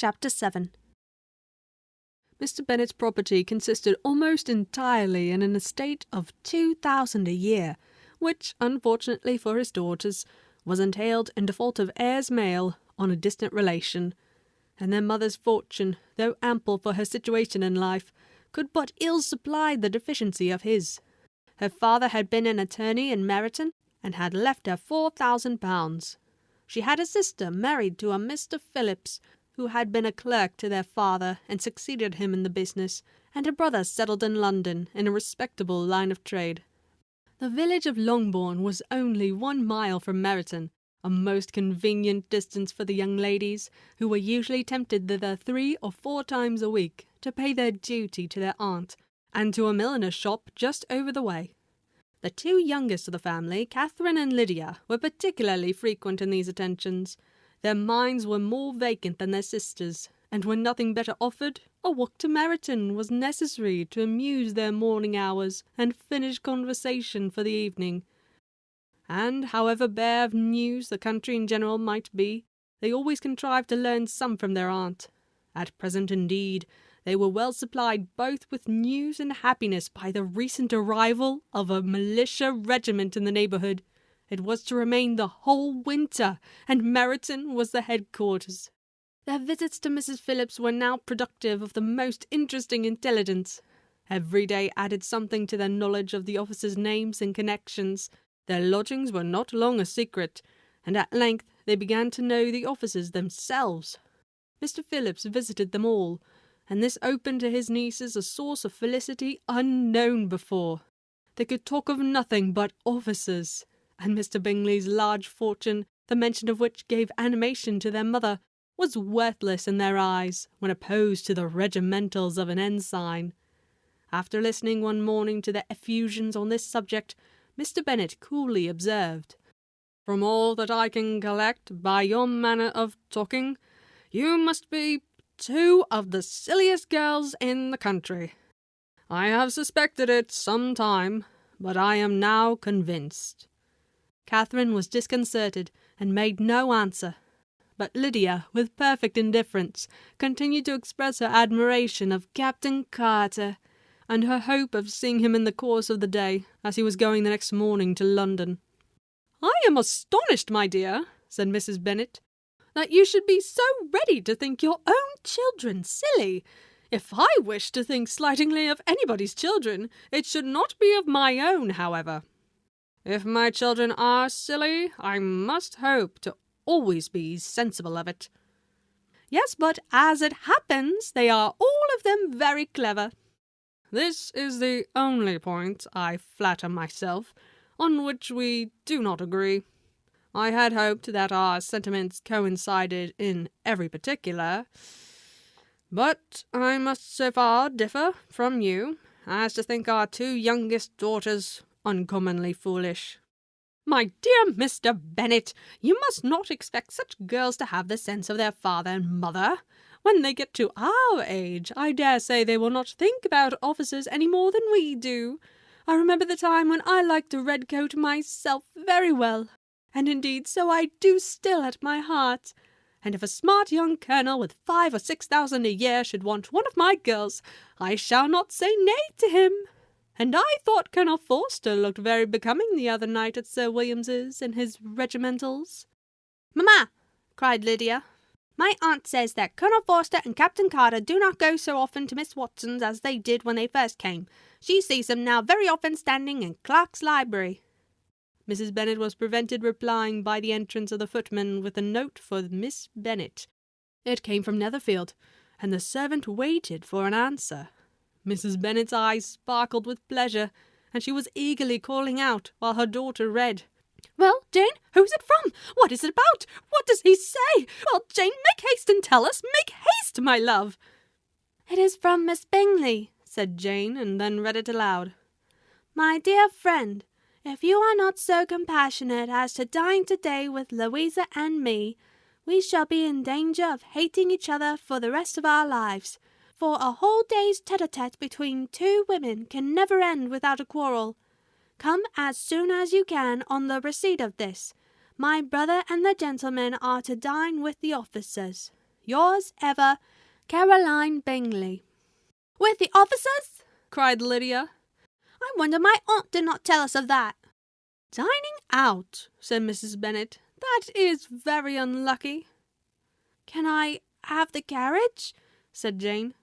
Chapter 7. Mr. Bennet's property consisted almost entirely in an estate of 2,000 a year, which, unfortunately for his daughters, was entailed in default of heirs male on a distant relation, and their mother's fortune, though ample for her situation in life, could but ill supply the deficiency of his. Her father had been an attorney in Meryton, and had left her £4,000. She had a sister married to a Mr. Phillips, who had been a clerk to their father and succeeded him in the business, and a brother settled in London in a respectable line of trade. The village of Longbourn was only 1 mile from Meryton, a most convenient distance for the young ladies, who were usually tempted thither 3 or 4 times a week to pay their duty to their aunt, and to a milliner's shop just over the way. The 2 youngest of the family, Catherine and Lydia, were particularly frequent in these attentions. Their minds were more vacant than their sisters', and when nothing better offered, a walk to Meryton was necessary to amuse their morning hours and finish conversation for the evening. And, however bare of news the country in general might be, they always contrived to learn some from their aunt. At present, indeed, they were well supplied both with news and happiness by the recent arrival of a militia regiment in the neighbourhood. It was to remain the whole winter, and Meryton was the headquarters. Their visits to Mrs. Phillips were now productive of the most interesting intelligence. Every day added something to their knowledge of the officers' names and connections. Their lodgings were not long a secret, and at length they began to know the officers themselves. Mr. Phillips visited them all, and this opened to his nieces a source of felicity unknown before. They could talk of nothing but officers, and Mr. Bingley's large fortune, the mention of which gave animation to their mother, was worthless in their eyes when opposed to the regimentals of an ensign. After listening one morning to their effusions on this subject, Mr. Bennet coolly observed, "From all that I can collect by your manner of talking, you must be 2 of the silliest girls in the country. I have suspected it some time, but I am now convinced." Catherine was disconcerted, and made no answer, but Lydia, with perfect indifference, continued to express her admiration of Captain Carter, and her hope of seeing him in the course of the day, as he was going the next morning to London. "I am astonished, my dear," said Mrs. Bennet, "that you should be so ready to think your own children silly. If I wish to think slightingly of anybody's children, it should not be of my own, however. If my children are silly, I must hope to always be sensible of it." "Yes, but as it happens, they are all of them very clever." "This is the only point, I flatter myself, on which we do not agree. I had hoped that our sentiments coincided in every particular, but I must so far differ from you as to think our 2 youngest daughters uncommonly foolish." "My dear Mr. Bennet, you must not expect such girls to have the sense of their father and mother. When they get to our age, I dare say they will not think about officers any more than we do. I remember the time when I liked a red coat myself very well, and indeed so I do still at my heart. And if a smart young colonel with 5,000 or 6,000 a year should want one of my girls, I shall not say nay to him. And I thought Colonel Forster looked very becoming the other night at Sir Williams's in his regimentals." "Mamma," cried Lydia, "my aunt says that Colonel Forster and Captain Carter do not go so often to Miss Watson's as they did when they first came. She sees them now very often standing in Clark's library." Mrs. Bennet was prevented replying by the entrance of the footman with a note for Miss Bennet. It came from Netherfield, and the servant waited for an answer. Mrs. Bennet's eyes sparkled with pleasure, and she was eagerly calling out while her daughter read. "Well, Jane, who's it from? What is it about? What does he say? Well, Jane, make haste and tell us. Make haste, my love." "It is from Miss Bingley," said Jane, and then read it aloud. "My dear friend, if you are not so compassionate as to dine today with Louisa and me, we shall be in danger of hating each other for the rest of our lives, for a whole day's tete-a-tete between 2 women can never end without a quarrel. Come as soon as you can on the receipt of this. My brother and the gentlemen are to dine with the officers. Yours ever, Caroline Bingley. With the officers? Cried Lydia. I wonder my aunt did not tell us of that. Dining out, said Mrs. Bennet. That is very unlucky. Can I have the carriage? Said Jane.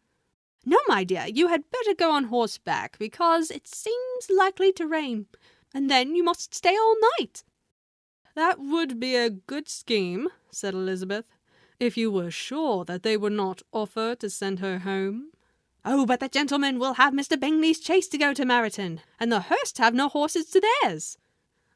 No, my dear, you had better go on horseback, because it seems likely to rain, and then you must stay all night. That would be a good scheme, said Elizabeth, if you were sure that they would not offer to send her home. Oh, but the gentlemen will have Mr. Bingley's chaise to go to Meryton, and the Hursts have no horses to theirs.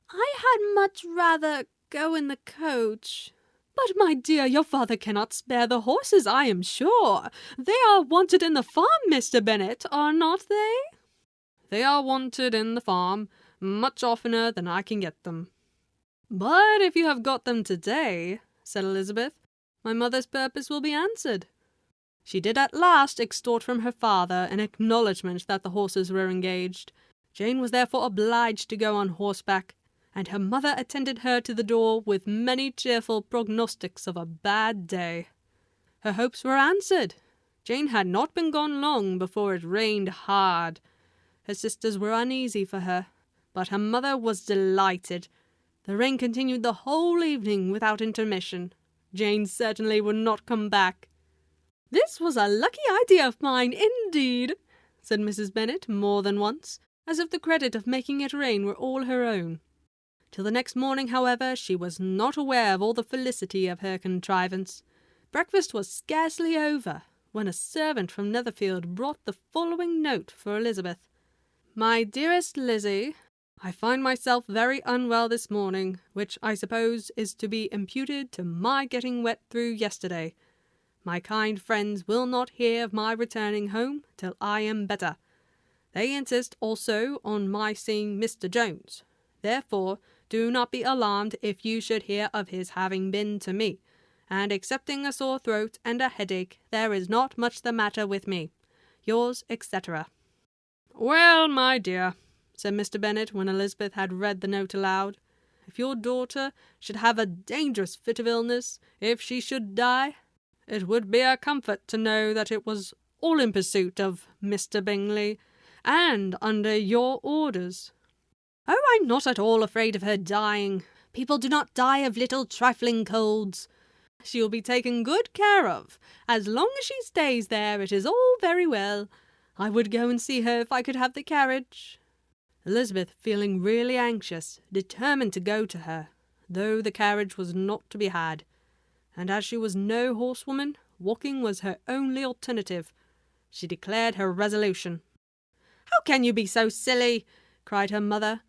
I had much rather go in the coach. But, my dear, your father cannot spare the horses, I am sure. They are wanted in the farm, Mr. Bennet, are not they? They are wanted in the farm, much oftener than I can get them. But if you have got them today, said Elizabeth, my mother's purpose will be answered. She did at last extort from her father an acknowledgment that the horses were engaged. Jane was therefore obliged to go on horseback, and her mother attended her to the door with many cheerful prognostics of a bad day. Her hopes were answered. Jane had not been gone long before it rained hard. Her sisters were uneasy for her, but her mother was delighted. The rain continued the whole evening without intermission. Jane certainly would not come back. This was a lucky idea of mine, indeed, said Mrs. Bennet more than once, as if the credit of making it rain were all her own. Till the next morning, however, she was not aware of all the felicity of her contrivance. Breakfast was scarcely over, when a servant from Netherfield brought the following note for Elizabeth. My dearest Lizzie, I find myself very unwell this morning, which I suppose is to be imputed to my getting wet through yesterday. My kind friends will not hear of my returning home till I am better. They insist also on my seeing Mr. Jones. Therefore, do not be alarmed if you should hear of his having been to me, and excepting a sore throat and a headache, there is not much the matter with me. Yours, etc. Well, my dear, said Mr. Bennet, when Elizabeth had read the note aloud, if your daughter should have a dangerous fit of illness, if she should die, it would be a comfort to know that it was all in pursuit of Mr. Bingley, and under your orders. Oh, I'm not at all afraid of her dying. People do not die of little trifling colds. She will be taken good care of. As long as she stays there, it is all very well. I would go and see her if I could have the carriage. Elizabeth, feeling really anxious, determined to go to her, though the carriage was not to be had, and as she was no horsewoman, walking was her only alternative. She declared her resolution. How can you be so silly, cried her mother,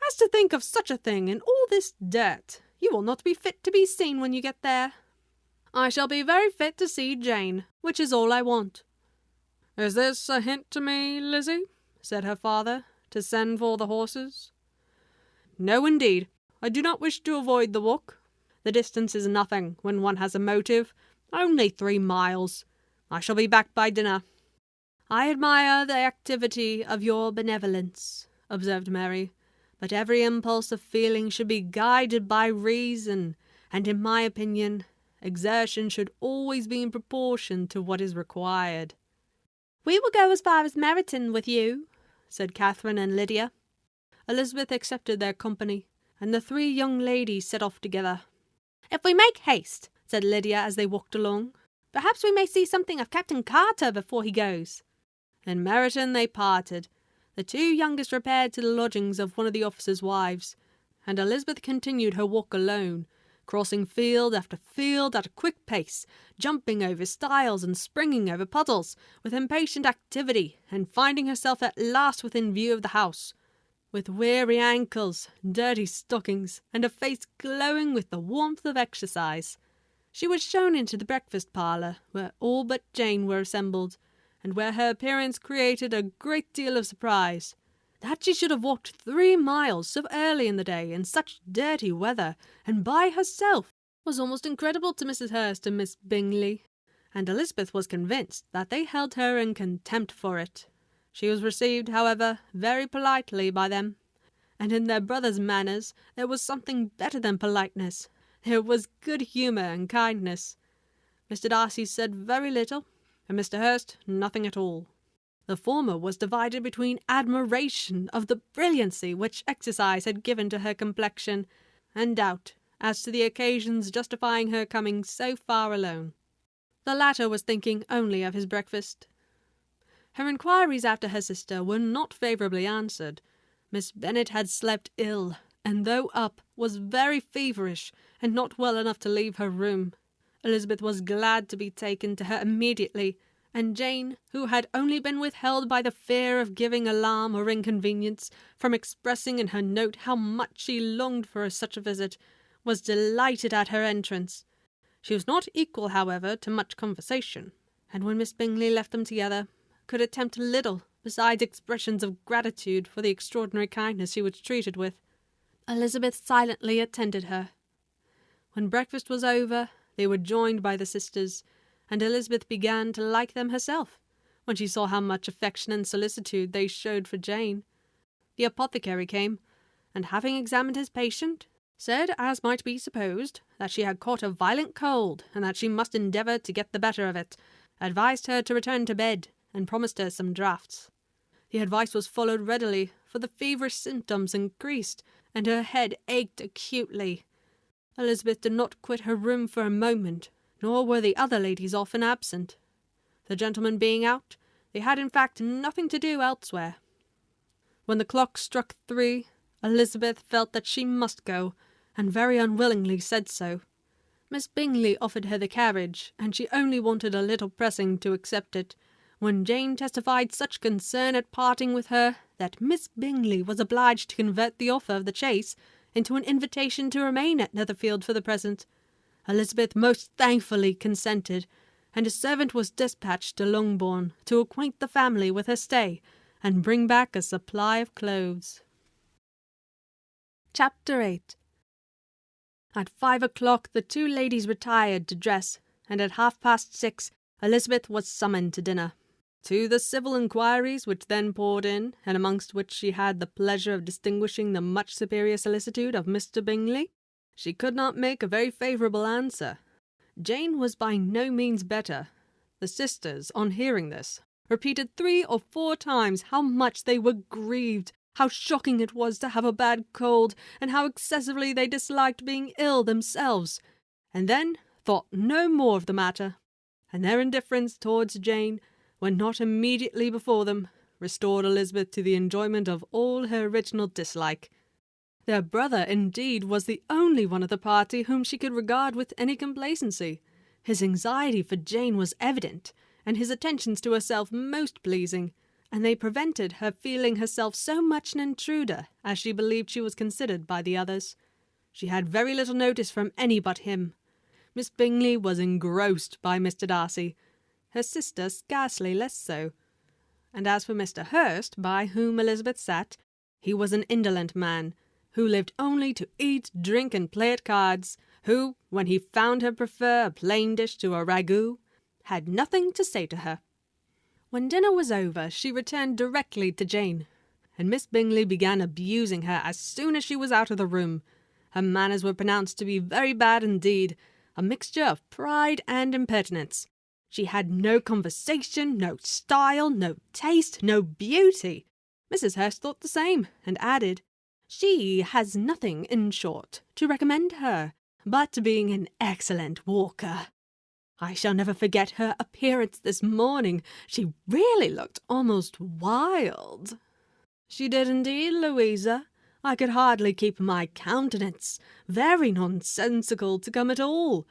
as to think of such a thing in all this dirt? You will not be fit to be seen when you get there. I shall be very fit to see Jane, which is all I want. Is this a hint to me, Lizzie, said her father, to send for the horses? No, indeed. I do not wish to avoid the walk. The distance is nothing when one has a motive. Only 3 miles. I shall be back by dinner. I admire the activity of your benevolence, observed Mary, but every impulse of feeling should be guided by reason, and in my opinion, exertion should always be in proportion to what is required. We will go as far as Meryton with you, said Catherine and Lydia. Elizabeth accepted their company, and the 3 young ladies set off together. If we make haste, said Lydia as they walked along, perhaps we may see something of Captain Carter before he goes. In Meryton they parted. The 2 youngest repaired to the lodgings of one of the officers' wives, and Elizabeth continued her walk alone, crossing field after field at a quick pace, jumping over stiles and springing over puddles, with impatient activity, and finding herself at last within view of the house, with weary ankles, dirty stockings, and a face glowing with the warmth of exercise. She was shown into the breakfast parlour, where all but Jane were assembled, and where her appearance created a great deal of surprise. That she should have walked 3 miles so early in the day in such dirty weather, and by herself, was almost incredible to Mrs. Hurst and Miss Bingley, and Elizabeth was convinced that they held her in contempt for it. She was received, however, very politely by them, and in their brother's manners there was something better than politeness. There was good humour and kindness. Mr. Darcy said very little, and Mr. Hurst nothing at all. The former was divided between admiration of the brilliancy which exercise had given to her complexion, and doubt as to the occasions justifying her coming so far alone. The latter was thinking only of his breakfast. Her inquiries after her sister were not favourably answered. Miss Bennet had slept ill, and though up, was very feverish, and not well enough to leave her room. Elizabeth was glad to be taken to her immediately, and Jane, who had only been withheld by the fear of giving alarm or inconvenience from expressing in her note how much she longed for such a visit, was delighted at her entrance. She was not equal, however, to much conversation, and when Miss Bingley left them together, could attempt little besides expressions of gratitude for the extraordinary kindness she was treated with. Elizabeth silently attended her. When breakfast was over, they were joined by the sisters, and Elizabeth began to like them herself, when she saw how much affection and solicitude they showed for Jane. The apothecary came, and having examined his patient, said, as might be supposed, that she had caught a violent cold, and that she must endeavour to get the better of it, advised her to return to bed, and promised her some draughts. The advice was followed readily, for the feverish symptoms increased, and her head ached acutely. Elizabeth did not quit her room for a moment, nor were the other ladies often absent. The gentlemen being out, they had in fact nothing to do elsewhere. When the clock struck 3, Elizabeth felt that she must go, and very unwillingly said so. Miss Bingley offered her the carriage, and she only wanted a little pressing to accept it, when Jane testified such concern at parting with her that Miss Bingley was obliged to convert the offer of the chaise into an invitation to remain at Netherfield for the present. Elizabeth most thankfully consented, and a servant was dispatched to Longbourn to acquaint the family with her stay and bring back a supply of clothes. Chapter 8. At 5 o'clock the two ladies retired to dress, and at 6:30 Elizabeth was summoned to dinner. To the civil inquiries which then poured in, and amongst which she had the pleasure of distinguishing the much superior solicitude of Mr. Bingley, she could not make a very favourable answer. Jane was by no means better. The sisters, on hearing this, repeated 3 or 4 times how much they were grieved, how shocking it was to have a bad cold, and how excessively they disliked being ill themselves, and then thought no more of the matter, and their indifference towards Jane, when not immediately before them, restored Elizabeth to the enjoyment of all her original dislike. Their brother, indeed, was the only one of the party whom she could regard with any complacency. His anxiety for Jane was evident, and his attentions to herself most pleasing, and they prevented her feeling herself so much an intruder as she believed she was considered by the others. She had very little notice from any but him. Miss Bingley was engrossed by Mr. Darcy, her sister scarcely less so. And as for Mr. Hurst, by whom Elizabeth sat, he was an indolent man, who lived only to eat, drink, and play at cards, who, when he found her prefer a plain dish to a ragout, had nothing to say to her. When dinner was over, she returned directly to Jane, and Miss Bingley began abusing her as soon as she was out of the room. Her manners were pronounced to be very bad indeed, a mixture of pride and impertinence. She had no conversation, no style, no taste, no beauty. Mrs. Hurst thought the same, and added, "She has nothing, in short, to recommend her, but being an excellent walker. I shall never forget her appearance this morning. She really looked almost wild." "She did indeed, Louisa. I could hardly keep my countenance. Very nonsensical to come at all.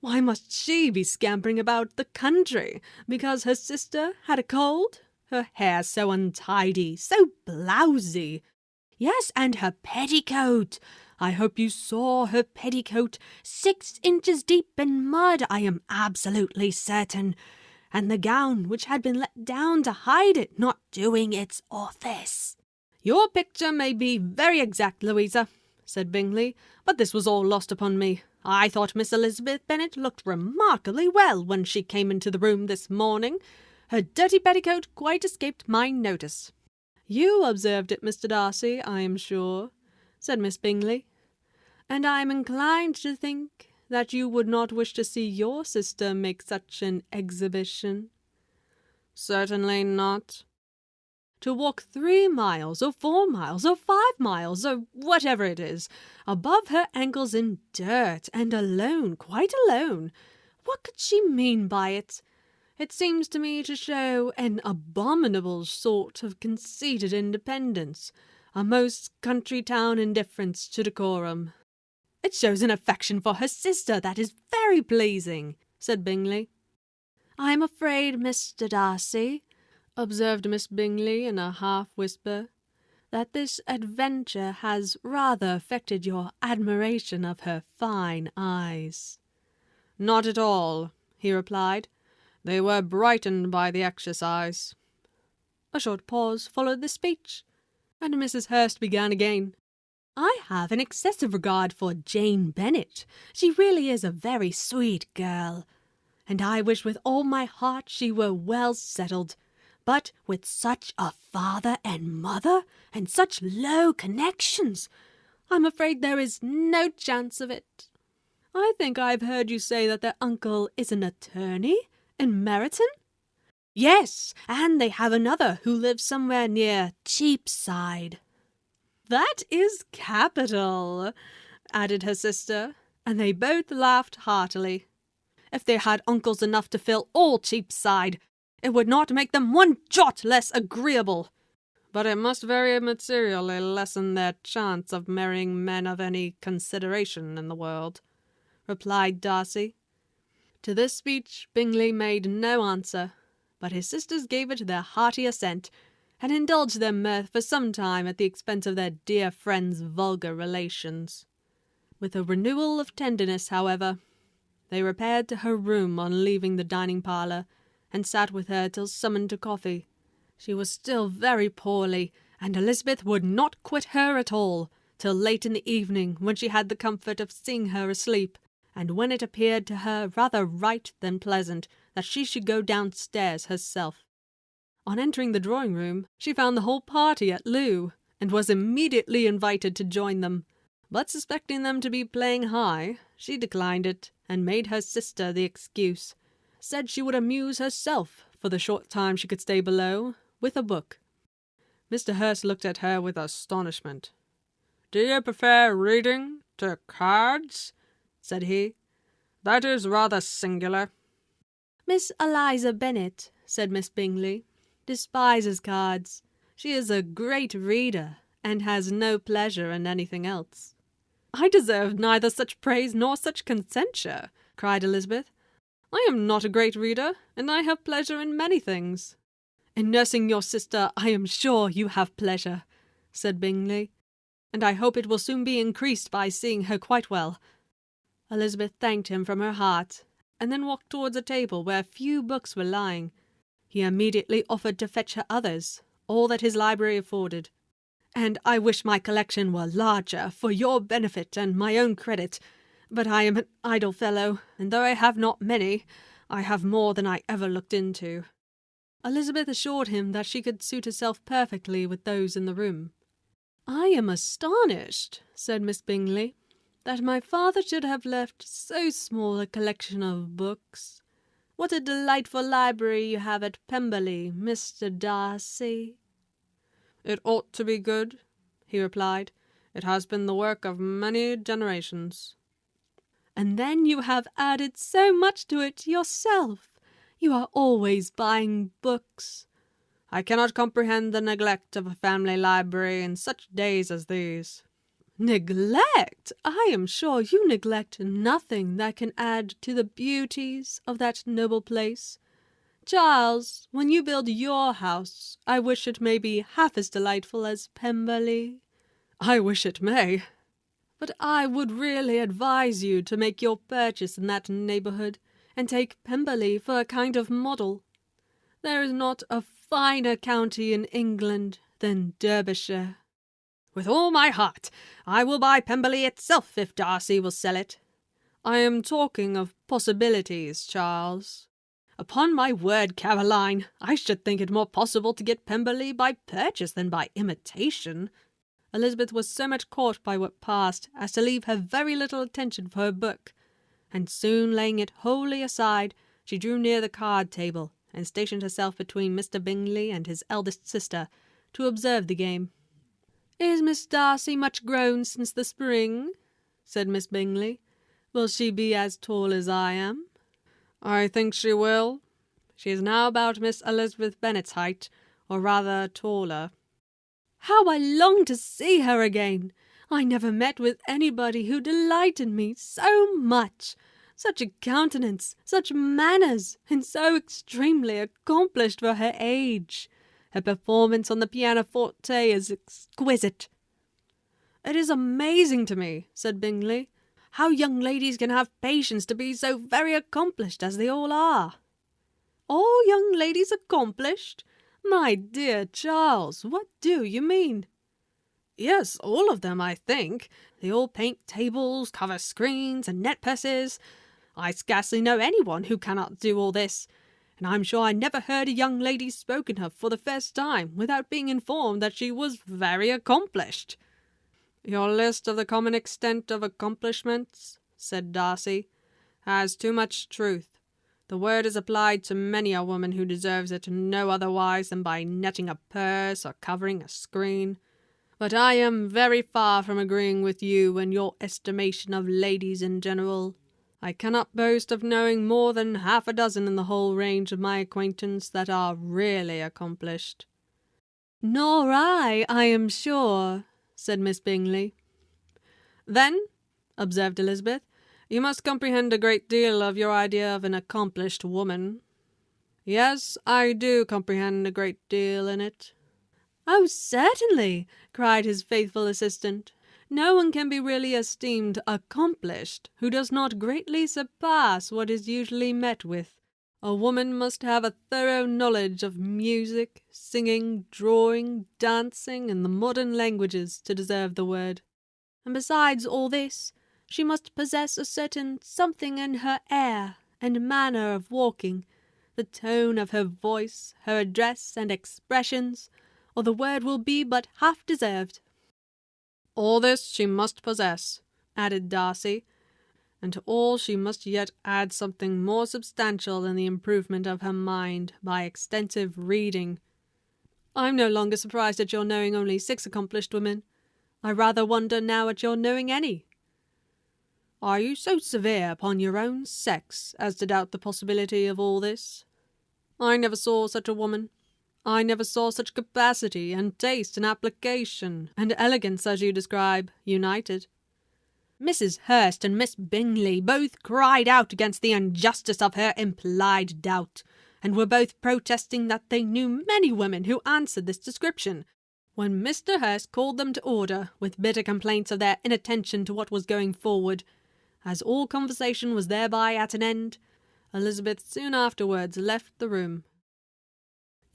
Why must she be scampering about the country, because her sister had a cold? Her hair so untidy, so blousy. Yes, and her petticoat. I hope you saw her petticoat, 6 inches deep in mud, I am absolutely certain, and the gown which had been let down to hide it not doing its office." "Your picture may be very exact, Louisa," said Bingley, "but this was all lost upon me. I thought Miss Elizabeth Bennet looked remarkably well when she came into the room this morning. Her dirty petticoat quite escaped my notice." "You observed it, Mr. Darcy, I am sure," said Miss Bingley, "and I am inclined to think that you would not wish to see your sister make such an exhibition?" "Certainly not." "To walk 3 miles, or 4 miles, or 5 miles, or whatever it is, above her ankles in dirt, and alone, quite alone. What could she mean by it? It seems to me to show an abominable sort of conceited independence, a most country-town indifference to decorum." "It shows an affection for her sister that is very pleasing," said Bingley. "I am afraid, Mr. Darcy," observed Miss Bingley in a half-whisper, "that this adventure has rather affected your admiration of her fine eyes." "Not at all," he replied. "They were brightened by the exercise." A short pause followed this speech, and Mrs. Hurst began again. "I have an excessive regard for Jane Bennet. She really is a very sweet girl, and I wish with all my heart she were well settled. But with such a father and mother, and such low connections, I'm afraid there is no chance of it." "I think I've heard you say that their uncle is an attorney in Meryton?" "Yes, and they have another who lives somewhere near Cheapside." "That is capital," added her sister, and they both laughed heartily. "If they had uncles enough to fill all Cheapside, it would not make them one jot less agreeable." "But it must very materially lessen their chance of marrying men of any consideration in the world," replied Darcy. To this speech Bingley made no answer, but his sisters gave it their hearty assent, and indulged their mirth for some time at the expense of their dear friend's vulgar relations. With a renewal of tenderness, however, they repaired to her room on leaving the dining-parlour, and sat with her till summoned to coffee. She was still very poorly, and Elizabeth would not quit her at all, till late in the evening, when she had the comfort of seeing her asleep, and when it appeared to her rather right than pleasant that she should go downstairs herself. On entering the drawing-room, she found the whole party at loo, and was immediately invited to join them. But suspecting them to be playing high, she declined it, and made her sister the excuse. Said she would amuse herself, for the short time she could stay below, with a book. Mr. Hurst looked at her with astonishment. "Do you prefer reading to cards?" said he. "That is rather singular." "Miss Eliza Bennet," said Miss Bingley, "despises cards. She is a great reader, and has no pleasure in anything else." "I deserve neither such praise nor such censure," cried Elizabeth. "I am not a great reader, and I have pleasure in many things." "In nursing your sister I am sure you have pleasure," said Bingley, "and I hope it will soon be increased by seeing her quite well." Elizabeth thanked him from her heart, and then walked towards a table where a few books were lying. He immediately offered to fetch her others, all that his library afforded. "And I wish my collection were larger, for your benefit and my own credit. But I am an idle fellow, and though I have not many, I have more than I ever looked into." Elizabeth assured him that she could suit herself perfectly with those in the room. "I am astonished," said Miss Bingley, "that my father should have left so small a collection of books. What a delightful library you have at Pemberley, Mr. Darcy." "It ought to be good," he replied. "It has been the work of many generations." "And then you have added so much to it yourself. You are always buying books." "I cannot comprehend the neglect of a family library in such days as these." "Neglect! I am sure you neglect nothing that can add to the beauties of that noble place. Charles, when you build your house, I wish it may be half as delightful as Pemberley." "I wish it may." "But I would really advise you to make your purchase in that neighbourhood, and take Pemberley for a kind of model. There is not a finer county in England than Derbyshire." "With all my heart. I will buy Pemberley itself if Darcy will sell it." "I am talking of possibilities, Charles." "Upon my word, Caroline, I should think it more possible to get Pemberley by purchase than by imitation." Elizabeth was so much caught by what passed as to leave her very little attention for her book, and soon laying it wholly aside, she drew near the card table, and stationed herself between Mr. Bingley and his eldest sister, to observe the game. "Is Miss Darcy much grown since the spring?" said Miss Bingley. "Will she be as tall as I am?" "I think she will. She is now about Miss Elizabeth Bennet's height, or rather taller." "How I long to see her again! I never met with anybody who delighted me so much. Such a countenance, such manners, and so extremely accomplished for her age. Her performance on the pianoforte is exquisite." "It is amazing to me," said Bingley, "how young ladies can have patience to be so very accomplished as they all are." "All young ladies accomplished? My dear Charles, what do you mean?" "Yes, all of them, I think. They all paint tables, cover screens, and net purses. I scarcely know anyone who cannot do all this, and I'm sure I never heard a young lady spoken of for the first time without being informed that she was very accomplished." "Your list of the common extent of accomplishments," said Darcy, "has too much truth. The word is applied to many a woman who deserves it no otherwise than by netting a purse or covering a screen. But I am very far from agreeing with you in your estimation of ladies in general. I cannot boast of knowing more than half a dozen in the whole range of my acquaintance that are really accomplished." "Nor I am sure," said Miss Bingley. "Then," observed Elizabeth, "you must comprehend a great deal of your idea of an accomplished woman." "Yes, I do comprehend a great deal in it." "Oh, certainly," cried his faithful assistant. "No one can be really esteemed accomplished who does not greatly surpass what is usually met with. A woman must have a thorough knowledge of music, singing, drawing, dancing, and the modern languages to deserve the word. And besides all this, she must possess a certain something in her air and manner of walking, the tone of her voice, her address and expressions, or the word will be but half deserved." "All this she must possess," added Darcy, "and to all she must yet add something more substantial in the improvement of her mind by extensive reading. I'm no longer surprised at your knowing only 6 accomplished women. I rather wonder now at your knowing any." "Are you so severe upon your own sex as to doubt the possibility of all this? I never saw such a woman. I never saw such capacity and taste and application and elegance as you describe, united." Mrs. Hurst and Miss Bingley both cried out against the injustice of her implied doubt, and were both protesting that they knew many women who answered this description, when Mr. Hurst called them to order with bitter complaints of their inattention to what was going forward. As all conversation was thereby at an end, Elizabeth soon afterwards left the room.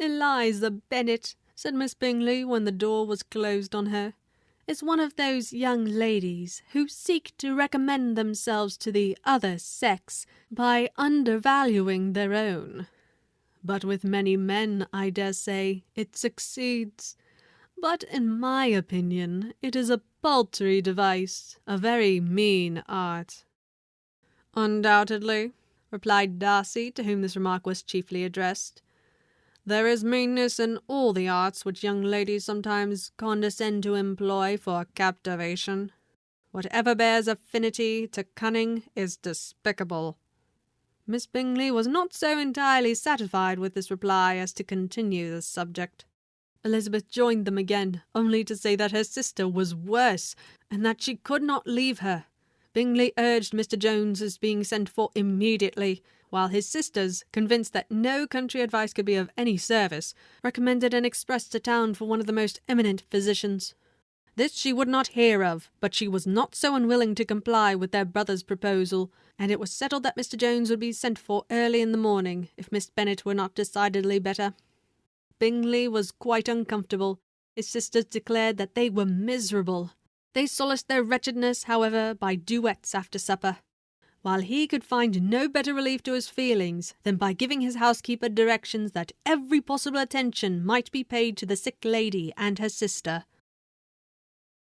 "Eliza Bennet," said Miss Bingley when the door was closed on her, "is one of those young ladies who seek to recommend themselves to the other sex by undervaluing their own. But with many men, I dare say, it succeeds. But in my opinion it is a paltry device, a very mean art." "Undoubtedly," replied Darcy, to whom this remark was chiefly addressed. "There is meanness in all the arts which young ladies sometimes condescend to employ for captivation. Whatever bears affinity to cunning is despicable." Miss Bingley was not so entirely satisfied with this reply as to continue the subject. Elizabeth joined them again, only to say that her sister was worse, and that she could not leave her. Bingley urged Mr. Jones's being sent for immediately, while his sisters, convinced that no country advice could be of any service, recommended an express to town for one of the most eminent physicians. This she would not hear of, but she was not so unwilling to comply with their brother's proposal, and it was settled that Mr. Jones would be sent for early in the morning, if Miss Bennet were not decidedly better. Bingley was quite uncomfortable. His sisters declared that they were miserable. They solaced their wretchedness, however, by duets after supper, while he could find no better relief to his feelings than by giving his housekeeper directions that every possible attention might be paid to the sick lady and her sister.